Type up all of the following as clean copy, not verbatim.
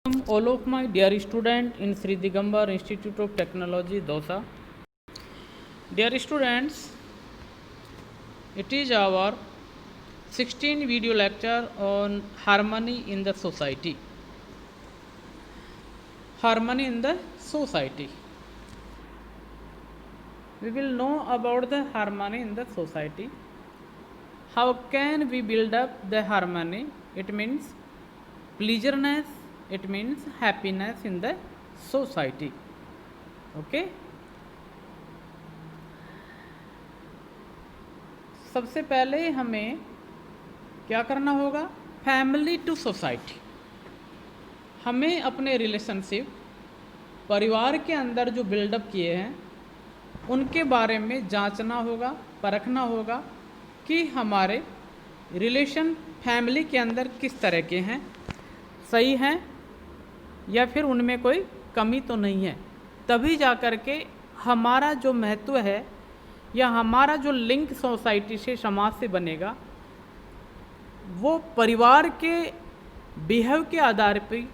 All of my dear student in Sri Digambar Institute of Technology, Dosa. Dear students, it is our 16th video lecture on harmony in the society. Harmony in the society. We will know about the harmony in the society. How can we build up the harmony? It means pleasureness, it means happiness in the society. Okay. सबसे पहले हमें क्या करना होगा? Family to society. हमें अपने relationship परिवार के अंदर जो बिल्डअप किए हैं उनके बारे में जांचना होगा, परखना होगा कि हमारे रिलेशन फैमिली के अंदर किस तरह के हैं, सही हैं या फिर उनमें कोई कमी तो नहीं है. तभी जा कर के हमारा जो महत्व है या हमारा जो लिंक सोसाइटी से, समाज से बनेगा, वो परिवार के बिहेव के आधार पर,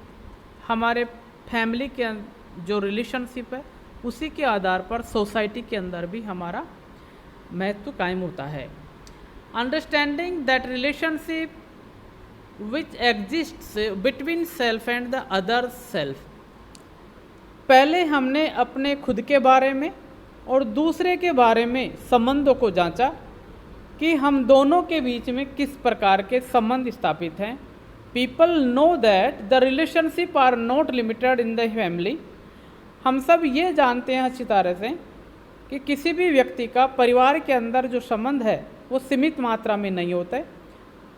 हमारे फैमिली के जो रिलेशनशिप है उसी के आधार पर सोसाइटी के अंदर भी हमारा महत्व कायम होता है. Understanding that relationship which exists between self and the other self. पहले हमने अपने खुद के बारे में और दूसरे के बारे में संबंधों को जांचा कि हम दोनों के बीच में किस प्रकार के संबंध स्थापित हैं. People know that the relationship are not limited in the family. हम सब ये जानते हैं अच्छी तरह से कि किसी भी व्यक्ति का परिवार के अंदर जो संबंध है वो सीमित मात्रा में नहीं होता है.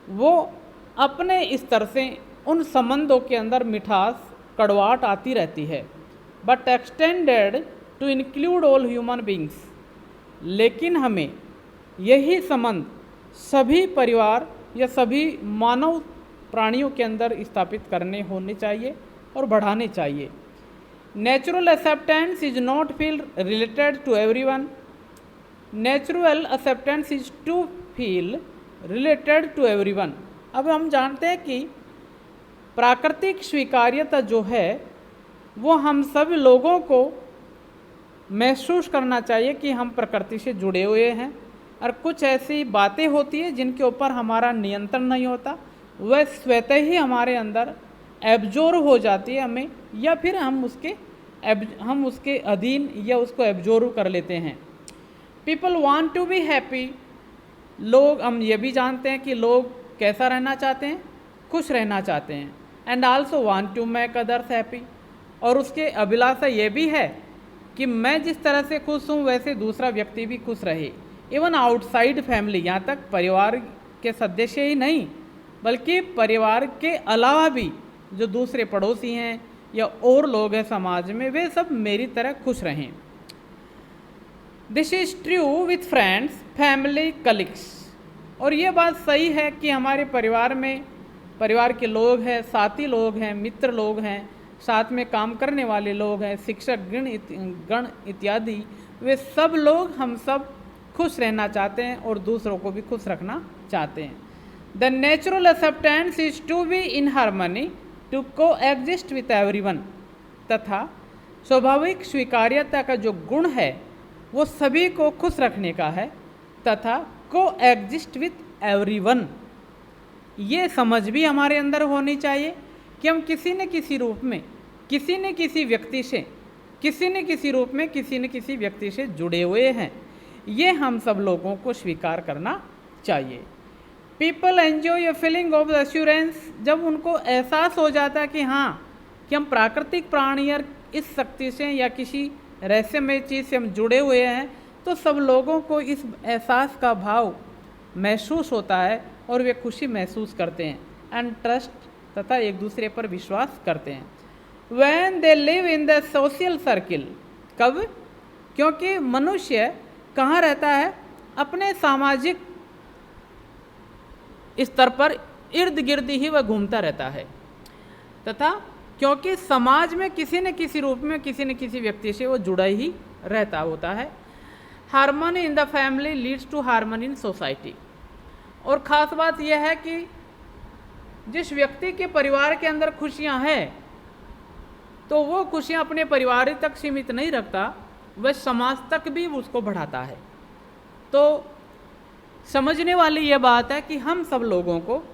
वो अपने स्तर से उन संबंधों के अंदर मिठास, कड़वाहट आती रहती है. But extended to include all human beings. लेकिन हमें यही संबंध सभी परिवार या सभी मानव प्राणियों के अंदर स्थापित करने होने चाहिए और बढ़ाने चाहिए. Natural acceptance is not feel related to everyone. Natural acceptance is to feel related to everyone. अब हम जानते हैं कि प्राकृतिक स्वीकार्यता जो है वो हम सब लोगों को महसूस करना चाहिए कि हम प्रकृति से जुड़े हुए हैं और कुछ ऐसी बातें होती हैं जिनके ऊपर हमारा नियंत्रण नहीं होता, वह स्वतः ही हमारे अंदर एब्जॉर्ब हो जाती है हमें, या फिर हम उसके अधीन या उसको एब्जॉर्ब कर लेते हैं. People want to be happy. लोग, हम ये भी जानते हैं कि लोग कैसा रहना चाहते हैं? खुश रहना चाहते हैं. And also want to make others happy. और उसके अभिलाषा ये भी है कि मैं जिस तरह से खुश हूँ वैसे दूसरा व्यक्ति भी खुश रहे. इवन आउटसाइड फैमिली, यहाँ तक परिवार के सदस्य ही नहीं बल्कि परिवार के अलावा भी जो दूसरे पड़ोसी हैं या और लोग हैं समाज में, वे सब मेरी तरह खुश रहें. This is true with friends, family, colleagues. और ये बात सही है कि हमारे परिवार में परिवार के लोग हैं, साथी लोग हैं, मित्र लोग हैं, साथ में काम करने वाले लोग हैं, शिक्षक गण इत्यादि, वे सब लोग, हम सब खुश रहना चाहते हैं और दूसरों को भी खुश रखना चाहते हैं. The natural acceptance is to be in harmony to coexist with everyone. तथा स्वाभाविक स्वीकार्यता का जो गुण है वो सभी को खुश रखने का है तथा को एग्जिस्ट विथ एवरीवन. ये समझ भी हमारे अंदर होनी चाहिए कि हम किसी न किसी रूप में, किसी न किसी व्यक्ति से, किसी न किसी रूप में, किसी न किसी व्यक्ति से जुड़े हुए हैं. ये हम सब लोगों को स्वीकार करना चाहिए. People enjoy a feeling of assurance. जब उनको एहसास हो जाता है कि हाँ, कि हम प्राकृतिक प्राणी और इस शक्ति से या किसी रहस्यमय चीज़ से हम जुड़े हुए हैं, तो सब लोगों को इस एहसास का भाव महसूस होता है और वे खुशी महसूस करते हैं. एंड ट्रस्ट, तथा एक दूसरे पर विश्वास करते हैं. When they live in the social circle. कब? क्योंकि मनुष्य कहाँ रहता है? अपने सामाजिक स्तर पर इर्द गिर्द ही वह घूमता रहता है. तथा क्योंकि समाज में किसी न किसी रूप में, किसी न किसी व्यक्ति से वो जुड़ा ही रहता होता है. Harmony in the family leads to harmony in society. और ख़ास बात यह है कि जिस व्यक्ति के परिवार के अंदर खुशियां हैं तो वो खुशियाँ अपने परिवार तक सीमित नहीं रखता, वह समाज तक भी उसको बढ़ाता है। तो समझने वाली ये बात है कि हम सब लोगों को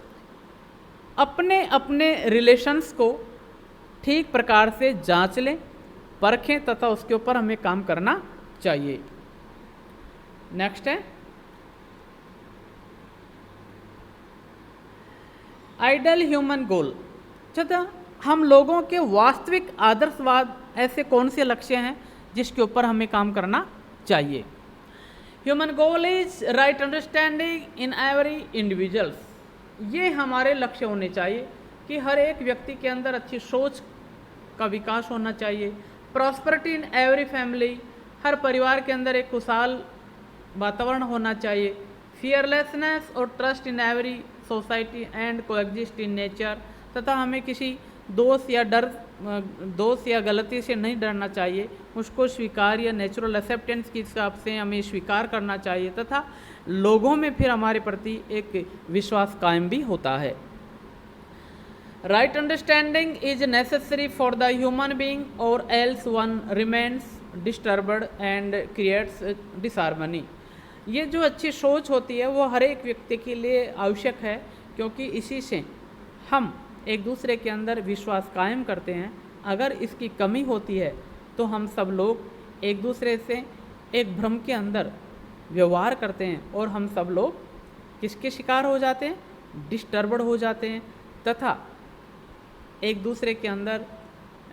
अपने अपने रिलेशंस को ठीक प्रकार से जांच लें, परखें तथा उसके ऊपर हमें काम करना चाहिए। नेक्स्ट है आइडियल ह्यूमन गोल। तथा हम लोगों के वास्तविक आदर्शवाद ऐसे कौन से लक्ष्य हैं जिसके ऊपर हमें काम करना चाहिए। Human goal is right understanding in every individuals. ये हमारे लक्ष्य होने चाहिए कि हर एक व्यक्ति के अंदर अच्छी सोच का विकास होना चाहिए। प्रॉस्पेरिटी इन एवरी फैमिली, हर परिवार के अंदर एक खुशहाल वातावरण होना चाहिए। फियरलेसनेस और trust in every society and coexist in nature, तथा हमें किसी दोष या गलती से नहीं डरना चाहिए, उसको स्वीकार्य नेचुरल एक्सेप्टेंस के हिसाब से हमें स्वीकार करना चाहिए तथा लोगों में फिर हमारे प्रति एक विश्वास कायम भी होता है। Right understanding is necessary for the human being और else one remains disturbed and creates disharmony. ये जो अच्छी सोच होती है वो हर एक व्यक्ति के लिए आवश्यक है, क्योंकि इसी से हम एक दूसरे के अंदर विश्वास कायम करते हैं। अगर इसकी कमी होती है तो हम सब लोग एक दूसरे से एक भ्रम के अंदर व्यवहार करते हैं और हम सब लोग किसके शिकार हो जाते हैं, डिस्टर्बड हो जाते हैं तथा एक दूसरे के अंदर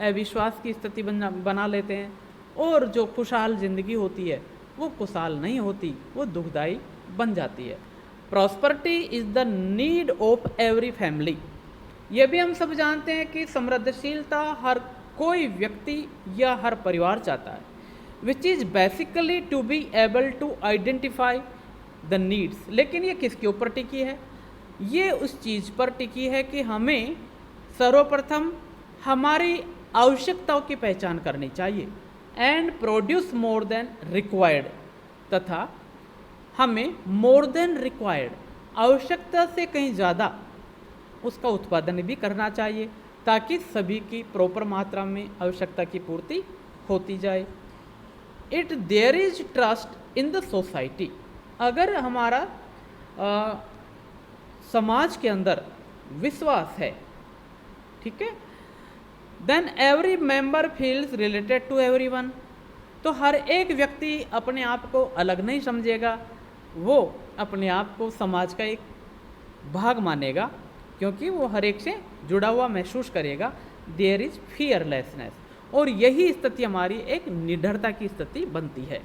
अविश्वास की स्थिति बना लेते हैं और जो खुशहाल ज़िंदगी होती है वो खुशहाल नहीं होती, वो दुखदाई बन जाती है। Prosperity is the need of every family. ये भी हम सब जानते हैं कि समृद्धशीलता हर कोई व्यक्ति या हर परिवार चाहता है, which is basically to be able to identify the needs. लेकिन ये किसके ऊपर टिकी है? ये उस चीज़ पर टिकी है कि हमें सर्वप्रथम हमारी आवश्यकताओं की पहचान करनी चाहिए and produce more than required, तथा हमें मोर देन रिक्वायर्ड आवश्यकता से कहीं ज़्यादा उसका उत्पादन भी करना चाहिए ताकि सभी की प्रॉपर मात्रा में आवश्यकता की पूर्ति होती जाए। It there is trust in the society. अगर हमारा समाज के अंदर विश्वास है, ठीक है, then every member feels related to everyone. तो हर एक व्यक्ति अपने आप को अलग नहीं समझेगा, वो अपने आप को समाज का एक भाग मानेगा, क्योंकि वो हर एक से जुड़ा हुआ महसूस करेगा। देयर इज फियरलेसनेस, और यही स्थिति हमारी एक निडरता की स्थिति बनती है।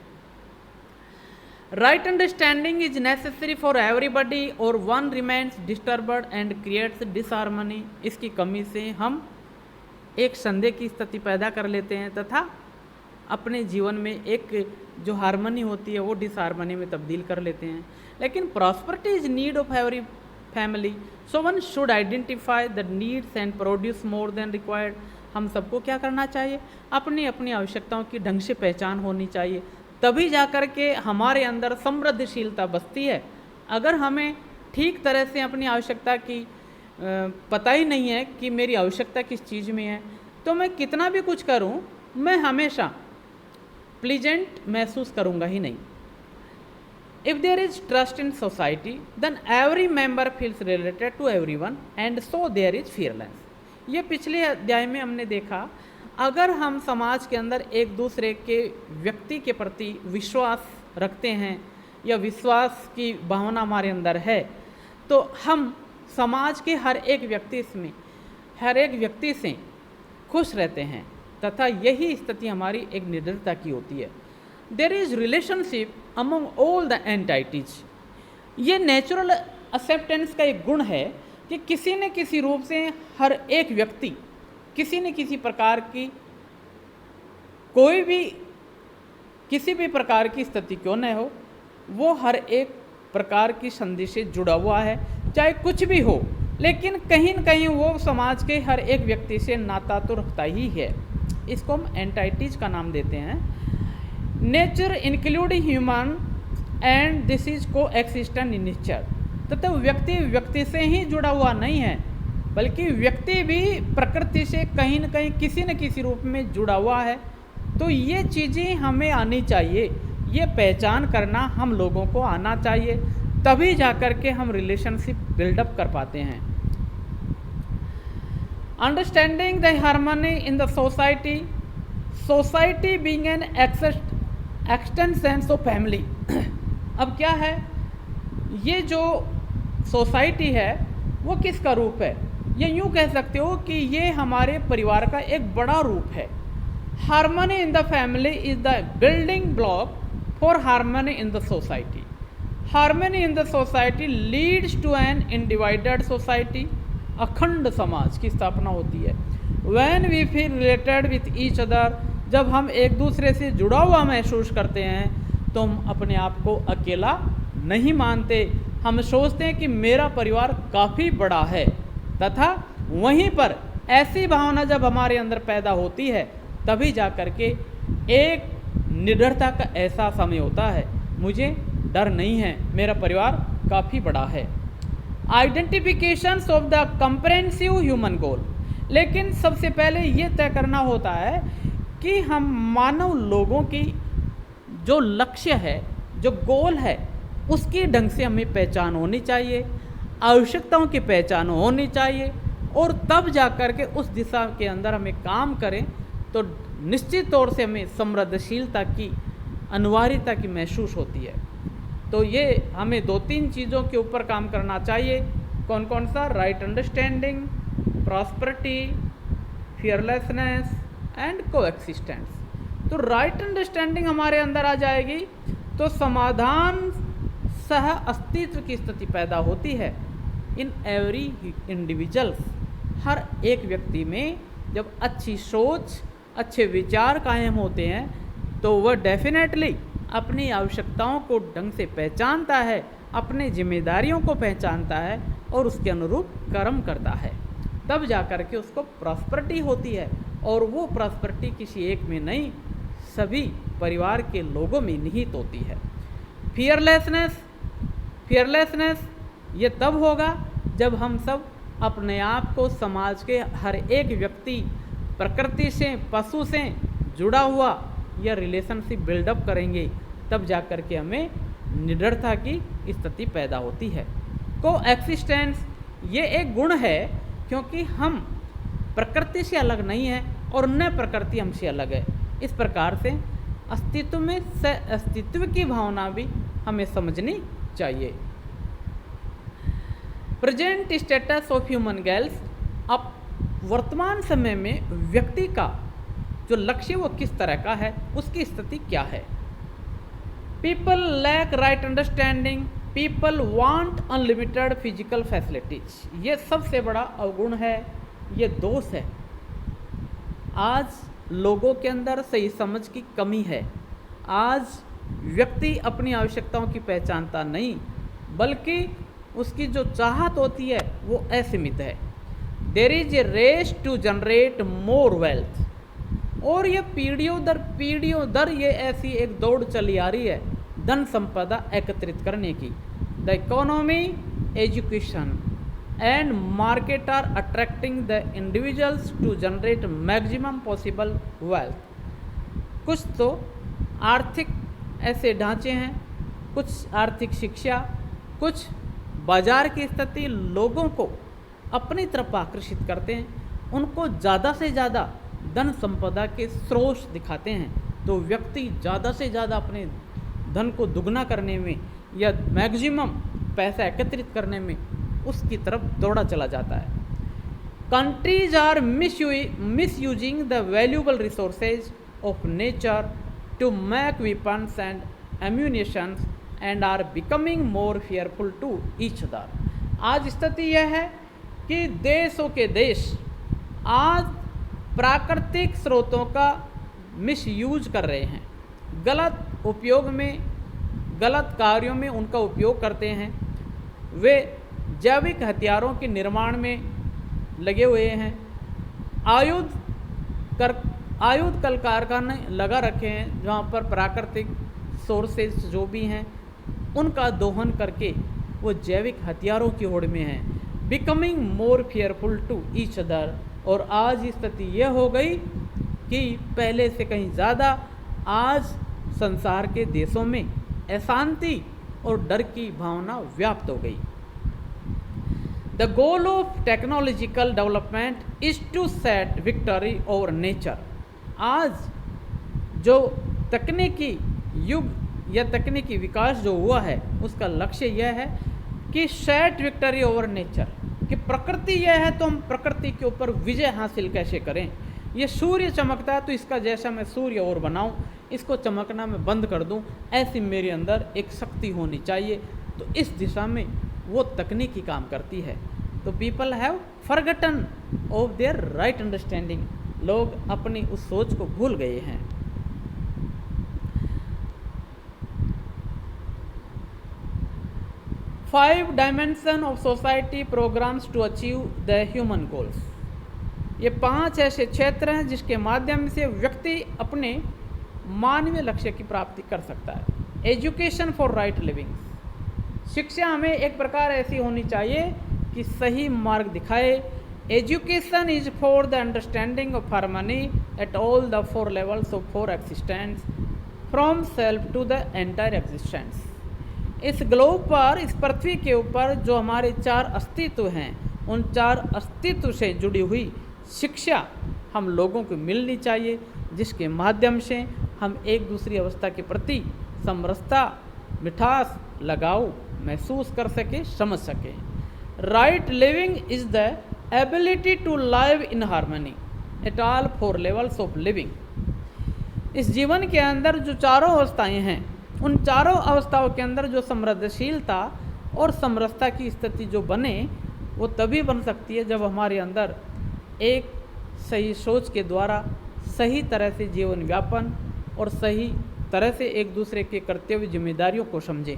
Right understanding is necessary for everybody और one remains disturbed and creates disharmony. इसकी कमी से हम एक संदेह की स्थिति पैदा कर लेते हैं तथा अपने जीवन में एक जो हार्मनी होती है वो डिसहार्मनी में तब्दील कर लेते हैं। लेकिन prosperity is need of every family, so one should identify the needs and produce more than required. हम सबको क्या करना चाहिए? अपनी अपनी आवश्यकताओं की ढंग से पहचान होनी चाहिए, तभी जाकर के हमारे अंदर समृद्धशीलता बसती है। अगर हमें ठीक तरह से अपनी आवश्यकता की पता ही नहीं है कि मेरी आवश्यकता किस चीज़ में है, तो मैं कितना भी कुछ करूं, मैं हमेशा प्लीजेंट महसूस करूंगा ही नहीं। If there is trust in society then every member feels related to everyone and so there is fearless. ये पिछले अध्याय में हमने देखा, अगर हम समाज के अंदर एक दूसरे के व्यक्ति के प्रति विश्वास रखते हैं या विश्वास की भावना हमारे अंदर है, तो हम समाज के हर एक व्यक्ति से खुश रहते हैं तथा यही स्थिति हमारी एक निडरता की होती है। There is relationship among all the entities. ये नेचुरल एक्सेप्टेंस का एक गुण है कि किसी न किसी रूप से हर एक व्यक्ति किसी न किसी प्रकार की कोई भी किसी भी प्रकार की स्थिति क्यों न हो, वो हर एक प्रकार की संधि से जुड़ा हुआ है, चाहे कुछ भी हो, लेकिन कहीं न कहीं वो समाज के हर एक व्यक्ति से नाता तो रखता ही है। इसको हम एंटाइटीज का नाम देते हैं। Nature including human and this is को एक्सिस्टेंट इन नेचर। तथा व्यक्ति से ही जुड़ा हुआ नहीं है, बल्कि व्यक्ति भी प्रकृति से कहीं न कहीं किसी न किसी रूप में जुड़ा हुआ है। तो ये चीज़ें हमें आनी चाहिए, ये पहचान करना हम लोगों को आना चाहिए, तभी जा कर के हम रिलेशनशिप बिल्डअप कर पाते हैं। Understanding the harmony in the society, society being an extension of family. अब क्या है, ये जो सोसाइटी है वो किसका रूप है? ये यूँ कह सकते हो कि ये हमारे परिवार का एक बड़ा रूप है। Harmony in the family is the building block for harmony in the society. Harmony in the society leads to an undivided society. अखंड समाज की स्थापना होती है। When we feel related with each other, जब हम एक दूसरे से जुड़ा हुआ महसूस करते हैं तो हम अपने आप को अकेला नहीं मानते। हम सोचते हैं कि मेरा परिवार काफ़ी बड़ा है, तथा वहीं पर ऐसी भावना जब हमारे अंदर पैदा होती है तभी जा कर के एक निडरता का एहसास हमें होता है, मुझे डर नहीं है, मेरा परिवार काफ़ी बड़ा है। Identification of the comprehensive human goal. लेकिन सबसे पहले ये तय करना होता है कि हम मानव लोगों की जो लक्ष्य है, जो गोल है, उसकी ढंग से हमें पहचान होनी चाहिए, आवश्यकताओं की पहचान होनी चाहिए, और तब जा कर के उस दिशा के अंदर हमें काम करें तो निश्चित तौर से हमें समृद्धशीलता की अनिवार्यता की महसूस होती है। तो ये हमें 2-3 चीज़ों के ऊपर काम करना चाहिए। कौन कौन सा? Right understanding, prosperity, fearlessness and coexistence. तो राइट अंडरस्टैंडिंग हमारे अंदर आ जाएगी तो समाधान सह अस्तित्व की स्थिति पैदा होती है इन एवरी इंडिविजुअल्स। हर एक व्यक्ति में जब अच्छी सोच, अच्छे विचार कायम होते हैं तो वह डेफिनेटली अपनी आवश्यकताओं को ढंग से पहचानता है, अपनी जिम्मेदारियों को पहचानता है और उसके अनुरूप कर्म करता है। तब जा कर के उसको प्रॉस्पेरिटी होती है, और वो प्रॉस्पेरिटी किसी एक में नहीं, सभी परिवार के लोगों में निहित होती है। फियरलेसनेस ये तब होगा जब हम सब अपने आप को समाज के हर एक व्यक्ति, प्रकृति से, पशु से जुड़ा हुआ या रिलेशनशिप बिल्डअप करेंगे, तब जा कर के हमें निडरता की स्थिति पैदा होती है। कोएक्सिस्टेंस ये एक गुण है, क्योंकि हम प्रकृति से अलग नहीं हैं और न प्रकृति हमसे अलग है। इस प्रकार से अस्तित्व में अस्तित्व की भावना भी हमें समझनी चाहिए। Present status of human goals. अब वर्तमान समय में व्यक्ति का जो लक्ष्य वो किस तरह का है, उसकी स्थिति क्या है? People lack right understanding, people want unlimited physical facilities. ये सबसे बड़ा अवगुण है, ये दोष है। आज लोगों के अंदर सही समझ की कमी है। आज व्यक्ति अपनी आवश्यकताओं की पहचानता नहीं, बल्कि उसकी जो चाहत होती है वो असीमित है। There is a race to generate more wealth, और ये पीढ़ियों दर ये ऐसी एक दौड़ चली आ रही है धन संपदा एकत्रित करने की। The economy, education and market are attracting the individuals to generate maximum possible wealth. कुछ तो आर्थिक ऐसे ढांचे हैं, कुछ आर्थिक शिक्षा, कुछ बाजार की स्थिति लोगों को अपनी तरफ आकर्षित करते हैं, उनको ज़्यादा से ज़्यादा धन संपदा के स्रोत दिखाते हैं, तो व्यक्ति ज़्यादा से ज़्यादा अपने धन को दुगना करने में या मैक्सिमम पैसा एकत्रित करने में उसकी तरफ दौड़ा चला जाता है। Countries are misusing the valuable resources of nature to make weapons and ammunition and are becoming more fearful to each other. आज स्थिति यह है कि देशों के देश आज प्राकृतिक स्रोतों का मिसयूज कर रहे हैं, गलत उपयोग में, गलत कार्यों में उनका उपयोग करते हैं। वे जैविक हथियारों के निर्माण में लगे हुए हैं, आयुध कल कारखाने लगा रखे हैं, जहाँ पर प्राकृतिक सोर्सेज जो भी हैं उनका दोहन करके वो जैविक हथियारों की होड़ में हैं। Becoming more fearful to each other. और आज स्थिति यह हो गई कि पहले से कहीं ज़्यादा आज संसार के देशों में अशांति और डर की भावना व्याप्त हो गई। The goal of technological development is to set victory over nature. आज जो तकनीकी युग या तकनीकी विकास जो हुआ है उसका लक्ष्य यह है कि सेट विक्टरी ओवर नेचर, कि प्रकृति यह है तो हम प्रकृति के ऊपर विजय हासिल कैसे करें। ये सूर्य चमकता है तो इसका जैसा मैं सूर्य और बनाऊं, इसको चमकना मैं बंद कर दूं, ऐसी मेरे अंदर एक शक्ति होनी चाहिए। तो इस दिशा में वो तकनीकी काम करती है। तो people have forgotten of their right understanding. लोग अपनी उस सोच को भूल गए हैं। Five dimension of society programs to achieve the human goals. ये 5 ऐसे क्षेत्र हैं जिसके माध्यम से व्यक्ति अपने मानवीय लक्ष्य की प्राप्ति कर सकता है। Education for right living. शिक्षा हमें एक प्रकार ऐसी होनी चाहिए कि सही मार्ग दिखाए। Education is for the understanding of harmony at all the 4 levels of 4 existence from self to the entire existence. इस ग्लोब पर, इस पृथ्वी के ऊपर जो हमारे 4 अस्तित्व हैं, उन 4 अस्तित्व से जुड़ी हुई शिक्षा हम लोगों को मिलनी चाहिए, जिसके माध्यम से हम एक दूसरी अवस्था के प्रति समरसता, मिठास, लगाव महसूस कर सके, समझ सके। Right living is the ability to live in harmony at all 4 levels of living. इस जीवन के अंदर जो 4 अवस्थाएं हैं, उन 4 अवस्थाओं के अंदर जो समृद्धशीलता और समरसता की स्थिति जो बने, वो तभी बन सकती है जब हमारे अंदर एक सही सोच के द्वारा सही तरह से जीवन व्यापन और सही तरह से एक दूसरे के कर्तव्य जिम्मेदारियों को समझें।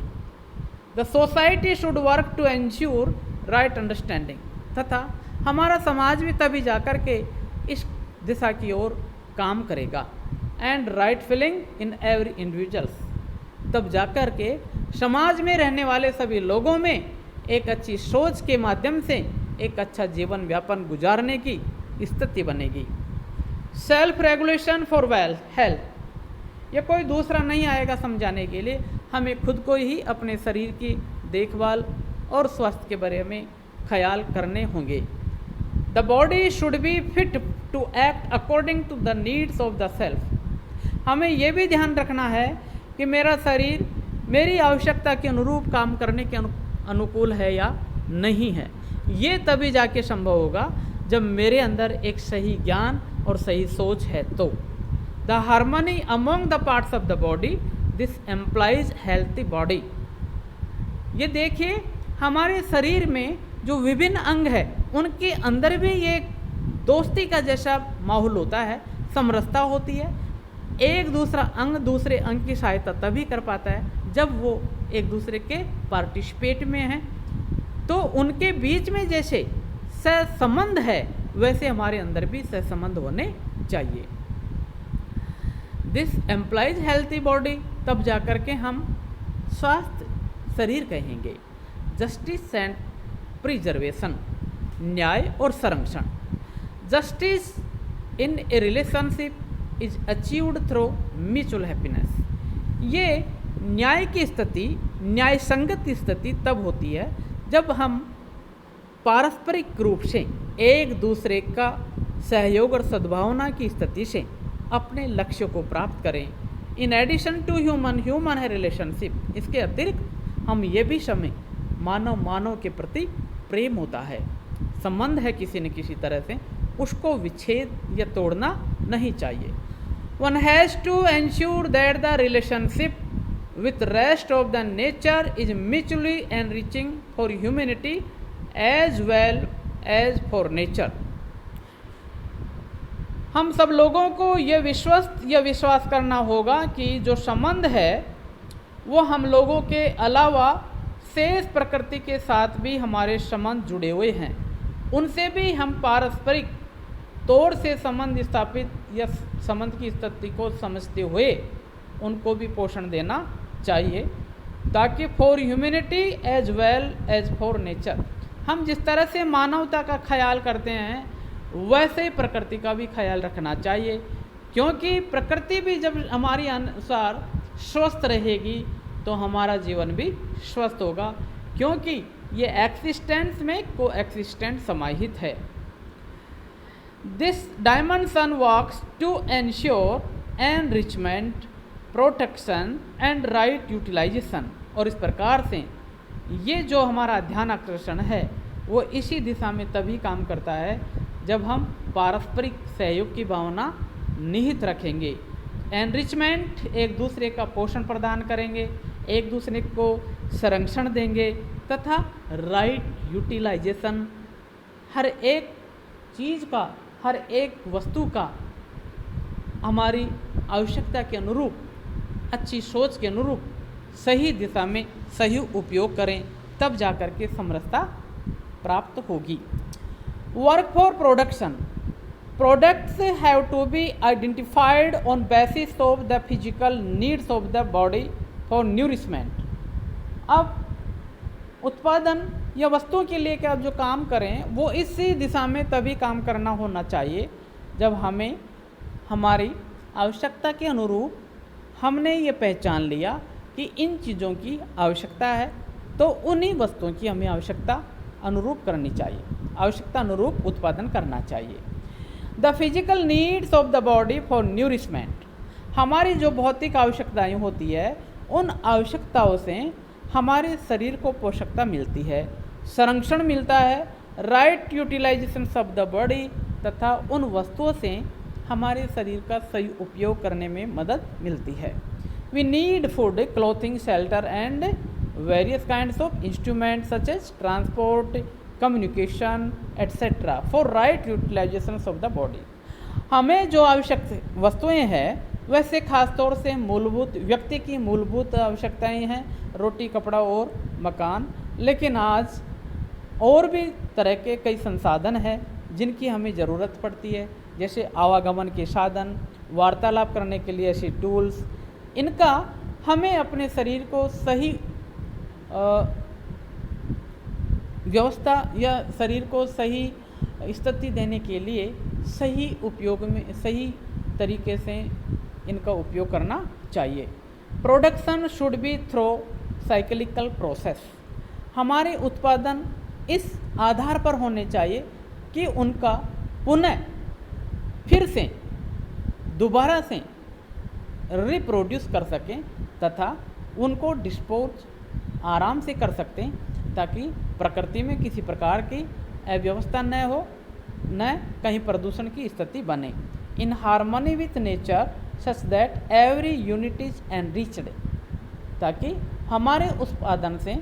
The society should work to ensure right understanding. तथा हमारा समाज भी तभी जाकर के इस दिशा की ओर काम करेगा। And right feeling in every individuals. तब जाकर के समाज में रहने वाले सभी लोगों में एक अच्छी सोच के माध्यम से एक अच्छा जीवन व्यापन गुजारने की स्थिति बनेगी। Self regulation for well health. ये कोई दूसरा नहीं आएगा समझाने के लिए, हमें खुद को ही अपने शरीर की देखभाल और स्वास्थ्य के बारे में ख्याल करने होंगे। The body should be fit to act according to the needs of the self. हमें यह भी ध्यान रखना है कि मेरा शरीर मेरी आवश्यकता के अनुरूप काम करने के अनुकूल है या नहीं है। ये तभी जाके संभव होगा जब मेरे अंदर एक सही ज्ञान और सही सोच है। तो the harmony among the parts of the body, this implies healthy body. ये देखिए हमारे शरीर में जो विभिन्न अंग है उनके अंदर भी ये दोस्ती का जैसा माहौल होता है, समरसता होती है। एक दूसरा अंग दूसरे अंग की सहायता तभी कर पाता है जब वो एक दूसरे के पार्टिसिपेट में हैं। तो उनके बीच में जैसे सहसंबंध है वैसे हमारे अंदर भी सहसंबंध होने चाहिए। This implies healthy body. तब जाकर के हम स्वास्थ्य शरीर कहेंगे। Justice and preservation. न्याय और संरक्षण। Justice in A relationship is achieved through mutual happiness. ये न्याय की स्थिति, न्याय संगत स्थिति तब होती है जब हम पारस्परिक रूप से एक दूसरे का सहयोग और सद्भावना की स्थिति से अपने लक्ष्य को प्राप्त करें। इन एडिशन टू ह्यूमन है रिलेशनशिप। इसके अतिरिक्त हम ये भी समझें मानव के प्रति प्रेम होता है, संबंध है किसी न किसी तरह से, उसको विच्छेद या तोड़ना नहीं चाहिए। One has to ensure that the relationship with rest of the nature is mutually enriching for humanity as well as for nature। हम सब लोगों को यह विश्वास करना होगा कि जो संबंध है वो हम लोगों के अलावा शेष प्रकृति के साथ भी हमारे संबंध जुड़े हुए हैं। उनसे भी हम पारस्परिक तौर से संबंध स्थापित या संबंध की स्थिति को समझते हुए उनको भी पोषण देना चाहिए, ताकि for humanity as well as for nature हम जिस तरह से मानवता का ख्याल करते हैं वैसे ही प्रकृति का भी ख्याल रखना चाहिए, क्योंकि प्रकृति भी जब हमारी अनुसार स्वस्थ रहेगी तो हमारा जीवन भी स्वस्थ होगा, क्योंकि ये एक्सिस्टेंस में को एक्सिस्टेंट समाहित है। This dimension works to ensure enrichment, protection and right utilisation. और इस प्रकार से ये जो हमारा ध्यान आकर्षण है वो इसी दिशा में तभी काम करता है जब हम पारस्परिक सहयोग की भावना निहित रखेंगे। एनरिचमेंट, एक दूसरे का पोषण प्रदान करेंगे, एक दूसरे को संरक्षण देंगे, तथा राइट यूटिलाइजेशन, हर एक चीज़ का, हर एक वस्तु का हमारी आवश्यकता के अनुरूप, अच्छी सोच के अनुरूप सही दिशा में सही उपयोग करें, तब जाकर के समरसता प्राप्त होगी। Work for production, products have to be identified on basis of the physical needs of the body for nourishment. अब उत्पादन या वस्तुओं के लिए कि आप जो काम करें वो इसी दिशा में तभी काम करना होना चाहिए जब हमें हमारी आवश्यकता के अनुरूप हमने ये पहचान लिया कि इन चीज़ों की आवश्यकता है, तो उन्हीं वस्तुओं की हमें आवश्यकता अनुरूप करनी चाहिए, आवश्यकता अनुरूप उत्पादन करना चाहिए। The physical needs of the body for nourishment, हमारी जो भौतिक आवश्यकताएं होती है उन आवश्यकताओं से हमारे शरीर को पोषकता मिलती है, संरक्षण मिलता है, right utilisation of the body, तथा उन वस्तुओं से हमारे शरीर का सही उपयोग करने में मदद मिलती है। We need food, clothing, shelter and various kinds of instrument such as transport, communication etcetera for right utilisation of the body. हमें जो आवश्यक वस्तुएं हैं वैसे खासतौर से मूलभूत व्यक्ति की मूलभूत आवश्यकताएं हैं, रोटी, कपड़ा और मकान, लेकिन आज और भी तरह के कई संसाधन हैं जिनकी हमें ज़रूरत पड़ती है, जैसे आवागमन के साधन, वार्तालाप करने के लिए ऐसे टूल्स। इनका हमें अपने शरीर को सही व्यवस्था या शरीर को सही स्थिति देने के लिए सही उपयोग में, सही तरीके से इनका उपयोग करना चाहिए। Production should be through cyclical process, हमारे उत्पादन इस आधार पर होने चाहिए कि उनका पुनः फिर से दोबारा से रिप्रोड्यूस कर सकें तथा उनको डिस्पोज आराम से कर सकते, ताकि प्रकृति में किसी प्रकार की अव्यवस्था न हो, न कहीं प्रदूषण की स्थिति बने। In harmony with nature such that every unit is enriched, ताकि हमारे उत्पादन से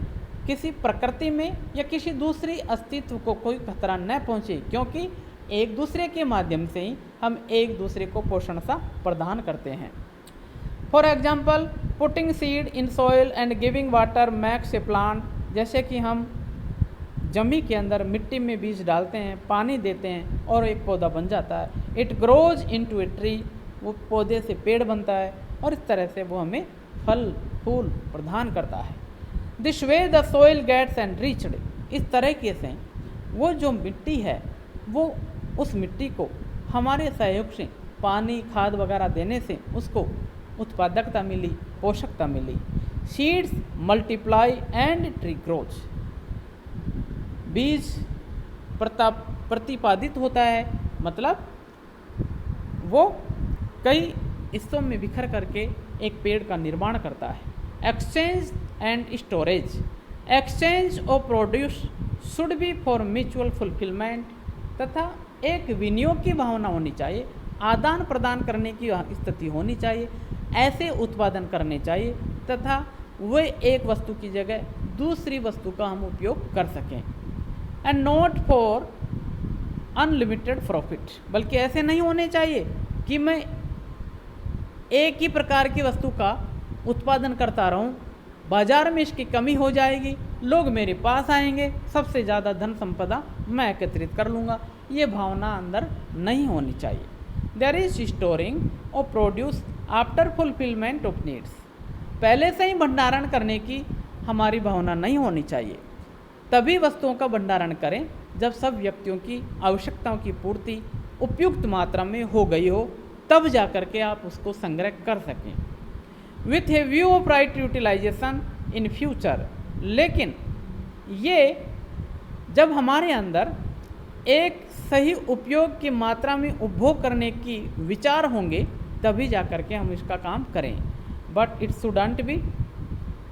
किसी प्रकृति में या किसी दूसरी अस्तित्व को कोई खतरा न पहुँचे, क्योंकि एक दूसरे के माध्यम से ही हम एक दूसरे को पोषण सा प्रदान करते हैं। For example, putting seed in soil and giving water makes a plant, जैसे कि हम जमी के अंदर मिट्टी में बीज डालते हैं, पानी देते हैं और एक पौधा बन जाता है। It grows into a tree, वो पौधे से पेड़ बनता है और इस तरह से वो हमें फल फूल प्रदान करता है। This way the soil gets enriched, इस तरीके से वो जो मिट्टी है वो उस मिट्टी को हमारे सहयोग से पानी खाद वगैरह देने से उसको उत्पादकता मिली, पोषकता मिली। Seeds multiply and tree grows, बीज प्रतिपादित होता है, मतलब वो कई हिस्सों में बिखर करके एक पेड़ का निर्माण करता है। Exchange and storage, exchange of produce should be for mutual fulfilment, तथा एक विनियोग की भावना होनी चाहिए, आदान प्रदान करने की स्थिति होनी चाहिए, ऐसे उत्पादन करने चाहिए तथा वे एक वस्तु की जगह दूसरी वस्तु का हम उपयोग कर सकें। And not for unlimited profit, बल्कि ऐसे नहीं होने चाहिए कि मैं एक ही प्रकार की वस्तु का उत्पादन करता रहूं, बाजार में इसकी कमी हो जाएगी, लोग मेरे पास आएंगे, सबसे ज़्यादा धन संपदा मैं एकत्रित कर लूँगा, ये भावना अंदर नहीं होनी चाहिए। देयर इज स्टोरिंग और produce after fulfilment of needs, पहले से ही भंडारण करने की हमारी भावना नहीं होनी चाहिए। तभी वस्तुओं का भंडारण करें जब सब व्यक्तियों की आवश्यकताओं की पूर्ति उपयुक्त मात्रा में हो गई हो, तब जा कर के आप उसको संग्रह कर सकें with a view of right utilisation in future. लेकिन ये जब हमारे अंदर एक सही उपयोग की मात्रा में उपभोग करने की विचार होंगे तभी जा कर के हम इसका काम करें। But it shouldn't be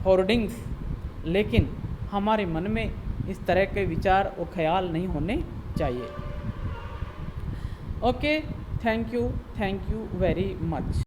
hoardings, लेकिन हमारे मन में इस तरह के विचार और ख्याल नहीं होने चाहिए। Okay, thank you very much.